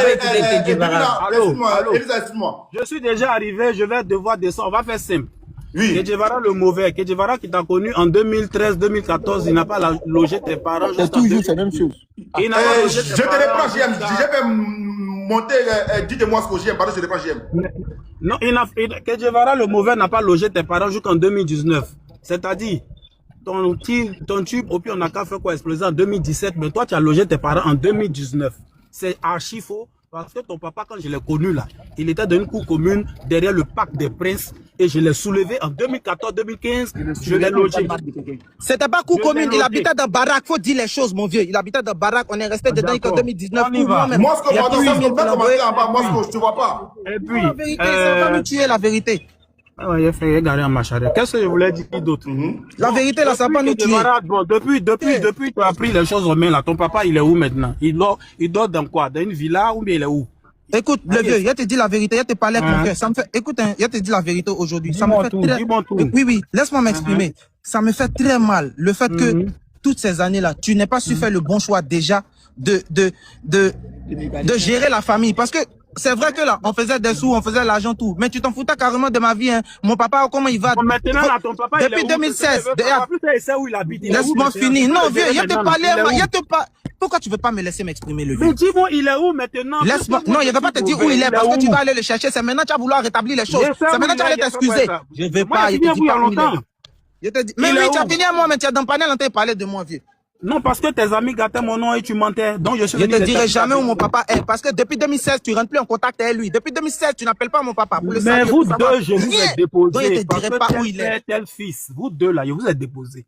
Je suis déjà arrivé, je vais devoir descendre. On va faire simple. Oui. Que Guevara le mauvais, que Guevara qui t'a connu en 2013-2014, il n'a pas logé tes parents. C'est toujours la même chose. Je te reprends, JM. Je vais monter, dites-moi ce que j'aime, pardon, je te reprends, JM. Non, que Guevara le mauvais n'a pas logé tes parents jusqu'en 2019. C'est-à-dire, ton tube, au pire, on n'a qu'à faire quoi exploser en 2017, mais toi, tu as logé tes parents en 2019. C'est archi faux, parce que ton papa, quand je l'ai connu là, il était dans une cour commune derrière le Parc des Princes et je l'ai soulevé en 2014-2015, je l'ai logé. C'était pas cour commune, il habitait dans baraque, faut dire les choses, mon vieux. Il habitait dans baraque, on est resté dedans en 2019. Moi, ce que ça me fait commencer en bas, moi, ce que je te vois pas. Et puis, la vérité, ça va nous tuer, la vérité. Ah ouais, il a fait égarer en marche arrière. Qu'est-ce que je voulais dire d'autre? La vérité, là, ça va pas nous tuer. Bon, depuis, tu as pris les choses en main, là. Ton papa, il est où maintenant? Il dort dans quoi? Dans une villa ou bien il est où? Écoute, le vieux, il te dit la vérité, il te parlait avec mon cœur. Ça me fait, écoute, il te dit la vérité aujourd'hui. Ça me fait très, oui, laisse-moi m'exprimer. Ça me fait très mal, le fait que, toutes ces années-là, tu n'aies pas su faire le bon choix déjà de gérer la famille. Parce que, c'est vrai que là, on faisait des sous, on faisait l'argent, tout. Mais tu t'en foutais carrément de ma vie, hein. Mon papa, comment il va? Maintenant, là, ton papa, depuis 2016. Où il habite. Laisse-moi finir. Non, vieux, il te parler, Pourquoi tu veux pas me laisser m'exprimer, le vieux? Mais dis-moi, il est où maintenant? Laisse-moi. Non, il ne va pas te dire où il est parce que tu vas aller le chercher. C'est maintenant que tu vas vouloir rétablir les choses. C'est maintenant que tu vas aller t'excuser. Je ne vais pas. Il te dit pas où il est. Mais oui, tu as fini à moi, mais tu as dans le panel en train de parler de moi, vieux. Non, parce que tes amis gâtaient mon nom et tu mentais. Donc je te dirai jamais où mon papa est. Parce que depuis 2016, tu ne rentres plus en contact avec lui. Depuis 2016, tu n'appelles pas mon papa. Pour le mais vous deux, je vous ai déposé. Donc, je ne te dirai pas où il est. Tel fils. Vous deux, là, je vous ai déposé.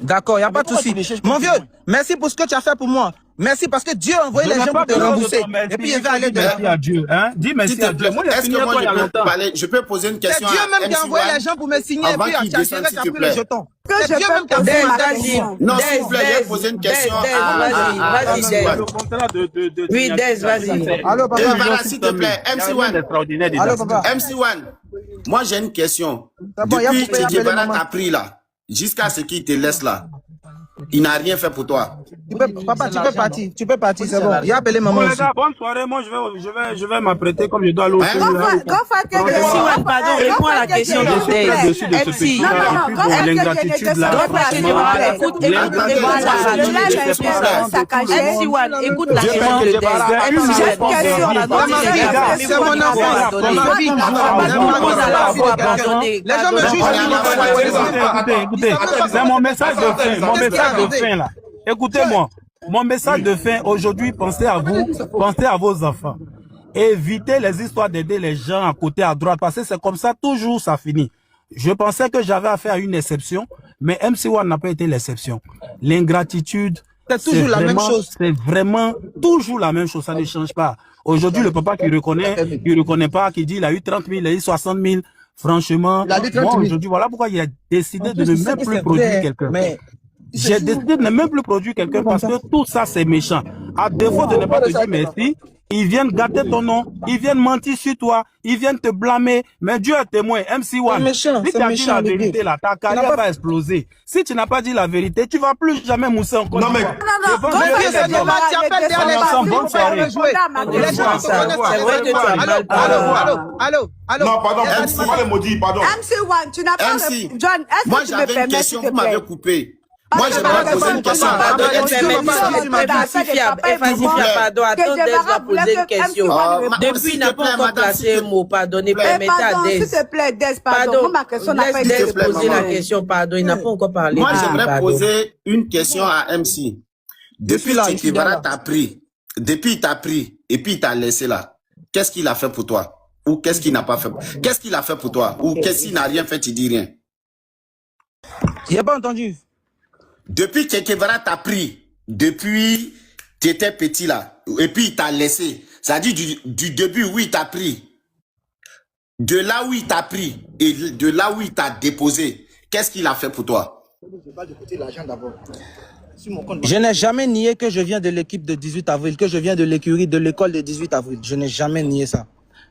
D'accord, il n'y a pas de souci. Mon vieux, merci pour ce que tu as fait pour moi. Merci parce que Dieu a envoyé les gens pour te rembourser. Et puis il va aller de là. Merci à Dieu. Hein? Dis merci à Dieu. Est-ce que moi je peux parler? Je peux poser une question à C'est Dieu même qui a envoyé les gens pour me signer et puis à chercher les pris le jeton. C'est Dieu même qui a envoyé les gens. Non, s'il vous plaît, je vais poser une question Vas-y, Dez. Oui, Dez, vas-y. Allô, papa. S'il te plaît, MC1. Allô, papa. MC1. Moi, j'ai une question. Depuis que Guevara t'a pris là, jusqu'à ce qu'il te laisse là, il n'a rien fait pour toi. Papa, tu peux partir, c'est bon. Il a appelé maman aussi. Bonne soirée, moi je vais m'apprêter comme je dois aller au Pardon, réponds à la question de Dez. L'ingratitude là. Écoute la question de Dez. C'est mon enfant. Les gens me jugent. Écoutez, c'est mon message de fin, là. Écoutez-moi, mon message de fin aujourd'hui, pensez à vous, pensez à vos enfants. Évitez les histoires d'aider les gens à côté, à droite, parce que c'est comme ça, toujours ça finit. Je pensais que j'avais affaire à une exception, mais MC1 n'a pas été l'exception. L'ingratitude, c'est toujours la même chose. C'est vraiment toujours la même chose, ça ne change pas. Aujourd'hui, le papa qui reconnaît pas, qui dit il a eu 30 000, il a eu 60 000, franchement, moi aujourd'hui, voilà pourquoi il a décidé de ne même plus produire quelqu'un. J'ai décidé de ne même plus produire quelqu'un parce que tout ça c'est méchant. À défaut de ne pas te dire merci, ils viennent gâter ton nom, ils viennent mentir sur toi, ils viennent te blâmer. Mais Dieu est témoin, MC1. Si tu as dit la vérité là, ta carrière va exploser. Si tu n'as pas dit la vérité, tu vas plus jamais mousser encore. Non mais Allô. Non, pardon, MC1 les maudits, pardon. MC1, tu n'as pas... John, est-ce moi que tu me j'avais une permets, question, s'il te vous m'avez plaît? coupé. Moi, j'aimerais poser une question. Pardon, attends, poser une question. Depuis, il n'a pas encore placé un mot, pardonnez, permettez à Dez. S'il te plaît, Dez, pardon. Ma question n'a pas été poser la question, pardon, il n'a pas encore parlé. Moi, j'aimerais poser une question à MC. Depuis que Guevara t'a pris, depuis il t'a pris, et puis il t'a laissé là, qu'est-ce qu'il a fait pour toi? Ou qu'est-ce qu'il n'a pas fait? Qu'est-ce qu'il a fait pour toi? Ou qu'est-ce qu'il n'a rien fait, tu dis rien? J'ai pas entendu. Depuis que Guevara t'a pris, depuis tu étais petit là, et puis il t'a laissé, ça dit du début où il t'a pris, de là où il t'a pris et de là où il t'a déposé, qu'est-ce qu'il a fait pour toi? Je n'ai jamais nié que je viens de l'équipe de 18 avril, que je viens de l'écurie de l'école de 18 avril. Je n'ai jamais nié ça.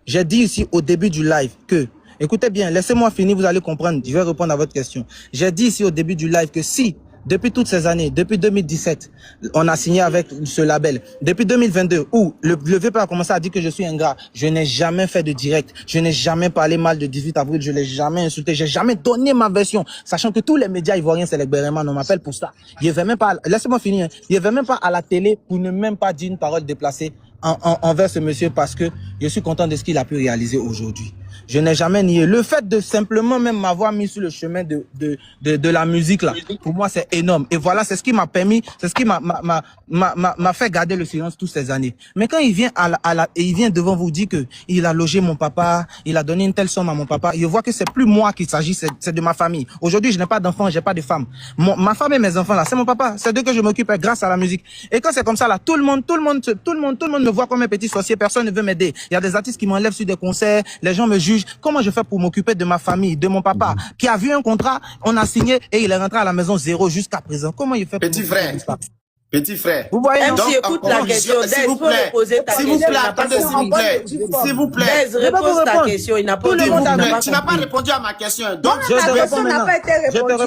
J'ai dit ici au début du live que, écoutez bien, laissez-moi finir, vous allez comprendre, je vais répondre à votre question. J'ai dit ici au début du live que si depuis toutes ces années, depuis 2017, on a signé avec ce label. Depuis 2022, où le vieux père a commencé à dire que je suis ingrat, je n'ai jamais fait de direct, je n'ai jamais parlé mal de 18 avril, je l'ai jamais insulté, j'ai jamais donné ma version, sachant que tous les médias ivoiriens, c'est les Béréman, on m'appelle pour ça. Il ne même pas, laissez-moi finir, il ne va même pas à la télé pour ne même pas dire une parole déplacée envers ce monsieur parce que je suis content de ce qu'il a pu réaliser aujourd'hui. Je n'ai jamais nié. Le fait de simplement même m'avoir mis sur le chemin de la musique là, pour moi c'est énorme. Et voilà, c'est ce qui m'a permis, c'est ce qui m'a fait garder le silence toutes ces années. Mais quand il vient il vient devant vous dire que il a logé mon papa, il a donné une telle somme à mon papa, je vois que c'est plus moi qu'il s'agit, c'est de ma famille. Aujourd'hui, je n'ai pas d'enfants, j'ai pas de femme. Ma femme et mes enfants là, c'est mon papa, c'est d'eux que je m'occupe grâce à la musique. Et quand c'est comme ça là, tout le monde me voit comme un petit sorcier, personne ne veut m'aider. Il y a des artistes qui m'enlèvent sur des concerts, les gens me jugent. Comment je fais pour m'occuper de ma famille, de mon papa, qui a vu un contrat, on a signé et il est rentré à la maison zéro jusqu'à présent. Comment il fait pour Petit frère. Vous voyez, MC, écoute la question. S'il vous plaît, attendez, s'il vous plaît. Dez, repose ta question. Il n'a pas Tu n'as pas répondu à ma question. Donc, ta question n'a pas été répondue.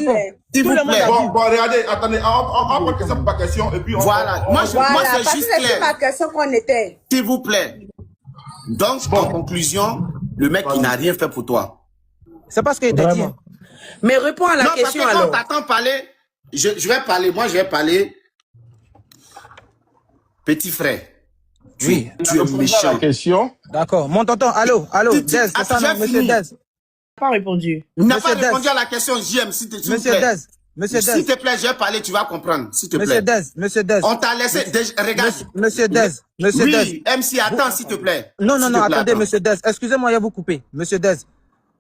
s'il vous plaît. Bon, regardez, attendez, on prend question par question et puis on... Voilà, moi c'est juste clair. ma question qu'on était. S'il vous plaît. Donc, en conclusion, le mec, il n'a rien fait pour toi. C'est pas ce qu'il t'a dit. Mais réponds à la question parce que alors. quand t'attends parler, je vais parler, moi je vais parler. Petit frère. Oui. Tu es méchant. question. D'accord. Mon tonton, allô, Dez, c'est ça, non, monsieur Dez. Pas répondu. Il n'a pas Monsieur répondu Dez. à la question, JM, s'il te plaît. Monsieur S'il Dez. te plaît, je vais parler, tu vas comprendre. S'il te plaît. Monsieur Dez. On t'a laissé, regarde. Monsieur Dez. Oui, MC, attends, s'il te plaît. Non, S'il te plaît, attendez, attends. monsieur Dez. Excusez-moi, il va vous couper. Monsieur Dez.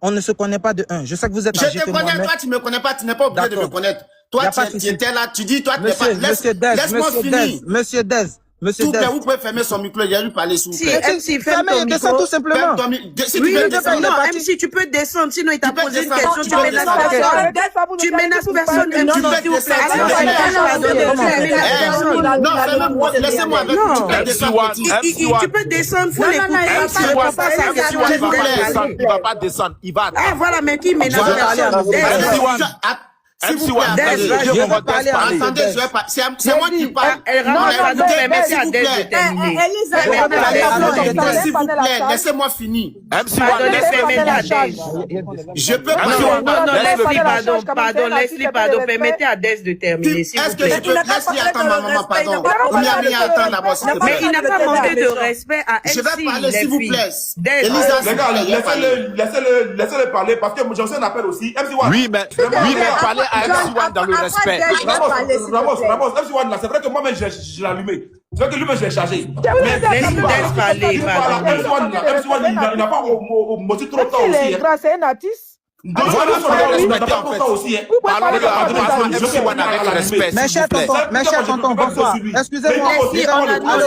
On ne se connaît pas de un. Je sais que vous êtes âgé Je te que connais, moi-même. toi, tu me connais pas, tu n'es pas obligé de me D'accord. connaître. Y Toi, a pas de tu souci. étais là, tu dis, toi, tu n'es pas. Monsieur Dez, Laisse-moi finir. Monsieur Dez. S'il vous plaît, vous pouvez fermer son micro, il a lui parler, s'il vous Si plaît. MC, ferme ton descend micro. tout simplement. Si tu Oui, veux descendre, non, MC, tu peux descendre, sinon il t'a Tu peux posé une descendre, question, tu tu peux menaces descendre. personne. Tu menaces personne, MC, Tu peux s'il vous plaît. descendre. Non, fermez-moi, laissez-moi avec Non. tu peux descendre, petit. Tu peux descendre, faut l'écouter. MC, Il répond pas à sa question. Il va pas descendre, il va Ah, voilà, mais qui menace Voilà. personne? S'il vous plaît, attendez. Attendez, je vais pas. C'est moi qui parle. Permettez à Dez de terminer. S'il vous plaît, laissez-moi finir. Permettez à Dez. Je peux pas. Non, Leslie, pardon, permettez à Dez de terminer, s'il vous Est-ce que je plaît. peux laisser attendre ma maman, pardon. Attends d'abord, s'il te Mais plaît. il n'a pas manqué de respect à MC, Je vais parler, les s'il vous filles. plaît. Dez. Elisa, Les gars, laissez-le parler parce que j'ai reçu un appel aussi. MC1. Oui, mais parlez à MC1 dans le respect. Ramos, MC1 là, c'est vrai que moi-même j'ai allumé. C'est vrai que lui-même j'ai chargé. Laisse Dez parler, pardon. MC1 il n'a pas motivé trop de temps aussi. C'est un artiste. Donc, il n'a pas trop de temps aussi. Parlons de MC1 avec respect. Mes chers tontons, bonsoir. Excusez-moi.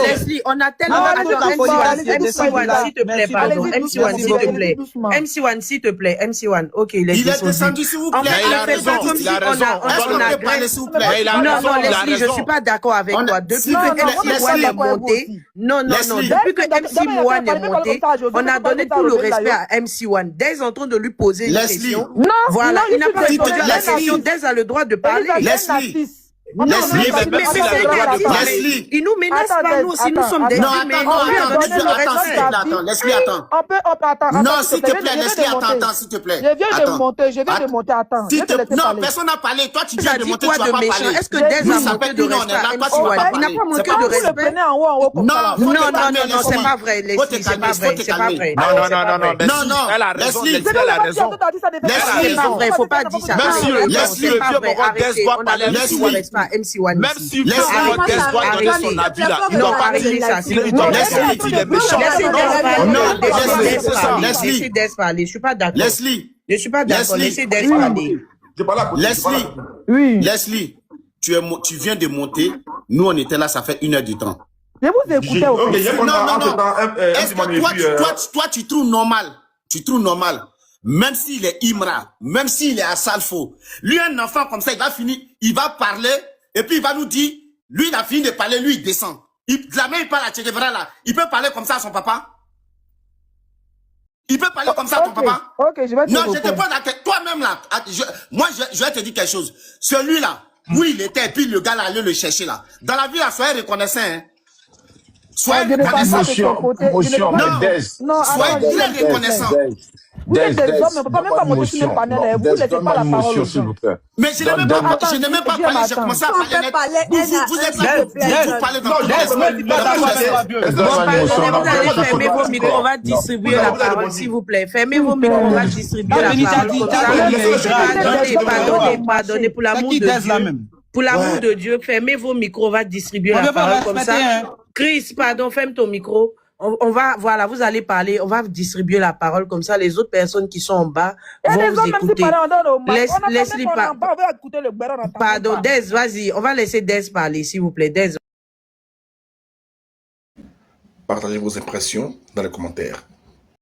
Leslie, on a tellement... MC1, s'il te plaît, pardon. MC1, s'il te plaît. MC1, s'il te plaît. MC1, ok, il est il est descendu. descendu, s'il vous plaît. il a raison, il a raison. Est-ce qu'on peut parler, s'il vous plaît? Non, Leslie, je ne suis pas d'accord avec toi. Depuis que MC Moine est monté, depuis que MC Moine est monté, on a donné tout le respect à MC1. Dès en train de lui poser une question. Voilà, il n'a pas répondu à la question. Dès a le droit de parler. Leslie, il nous menace pas, nous, si nous sommes des non, humains. attends, Leslie, attends. On peut attends. Non, s'il te plaît, Leslie, attends, s'il te plaît. Je viens de monter, attends. Non, personne n'a parlé. Toi, tu viens de monter, tu vas pas parler. Est-ce que Dez a manqué de respect à MC1? Il n'a pas manqué de respect. Non, c'est pas vrai, Leslie, c'est pas vrai. Non, elle a raison, Leslie, elle a raison. C'est pas vrai, faut pas dire ça. Même si le vieux Bobo Dez doit parler à MC1. Même si le vieux Bobo Dez doit donner son avis là, il doit parler. Il est méchant. Laissez Dez parler. Je suis pas d'accord. Leslie. Je suis pas d'accord. Laissez Dez parler. Leslie, tu viens de monter. Nous, on était là, ça fait 1 heure du temps. Je vous écoutais au fait. Non. Est-ce que toi, tu trouves normal, même s'il est Imra, même s'il est à Salfo, lui, un enfant comme ça, il va finir, il va parler, et puis il va nous dire, lui, il a fini de parler, lui, il descend. Jamais il parle à Che Guevara, là. Il peut parler comme ça à son papa? Il peut parler comme ça à ton papa? Ok, je vais te Non, je te pose la question. Toi-même, là, moi, je vais te dire quelque chose. Celui-là, où il était, et puis le gars là allait le chercher là. Dans la vie, là, soyez reconnaissant. Hein. Soyez reconnaissant. Soyez très reconnaissant. Vous êtes des hommes, on ne peut pas même pas monter sur le panel. Vous ne laissez pas la parole aux gens. Mais je n'ai même pas parlé, j'ai commencé à parler. Vous êtes là, vous parlez dans vous allez fermer vos micros, on va distribuer la parole, s'il vous plaît. Fermez vos micros, on va distribuer la parole. Pardonnez, pour l'amour de Dieu. Pour l'amour de Dieu, fermez vos micros, on va distribuer la parole comme ça. Chris, pardon, ferme ton micro. On va, voilà, vous allez parler, on va distribuer la parole comme ça, les autres personnes qui sont en bas vont vous écouter. Laisse-les pas. Pardon, Des, vas-y, on va laisser Des parler, s'il vous plaît. Des. Partagez vos impressions dans les commentaires.